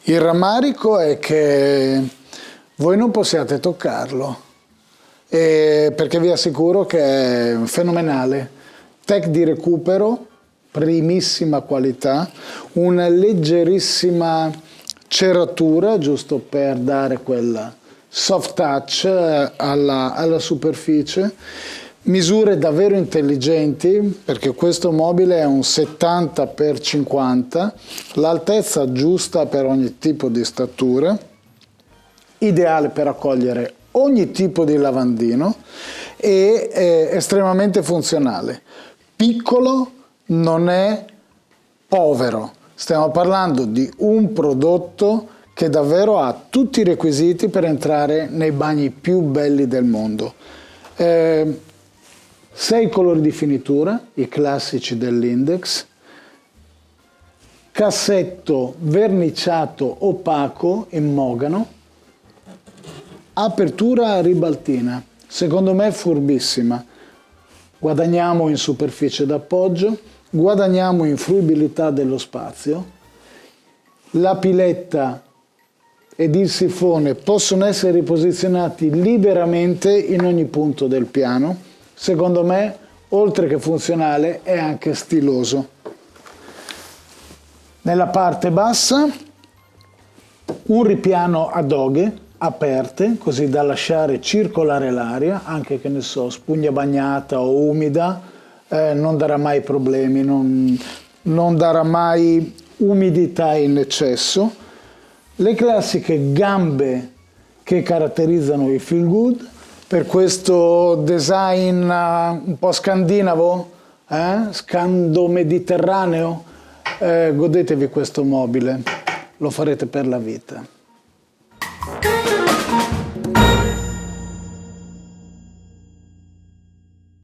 Il rammarico è che voi non possiate toccarlo, perché vi assicuro che è fenomenale. Tech di recupero, primissima qualità, una leggerissima ceratura, giusto per dare quel soft touch alla superficie. Misure davvero intelligenti, perché questo mobile è un 70x50, l'altezza giusta per ogni tipo di statura, ideale per accogliere ogni tipo di lavandino e è estremamente funzionale. Piccolo non è povero, stiamo parlando di un prodotto che davvero ha tutti i requisiti per entrare nei bagni più belli del mondo. 6 colori di finitura, i classici dell'Index, cassetto verniciato opaco in mogano, apertura ribaltina, secondo me furbissima. Guadagniamo in superficie d'appoggio, guadagniamo in fruibilità dello spazio, la piletta ed il sifone possono essere riposizionati liberamente in ogni punto del piano. Secondo me, oltre che funzionale, è anche stiloso. Nella parte bassa, un ripiano a doghe aperte, così da lasciare circolare l'aria, anche che ne so, spugna bagnata o umida, non darà mai problemi, non darà mai umidità in eccesso. Le classiche gambe che caratterizzano i Feel Good, per questo design un po' scandinavo, scando-mediterraneo, godetevi questo mobile, lo farete per la vita.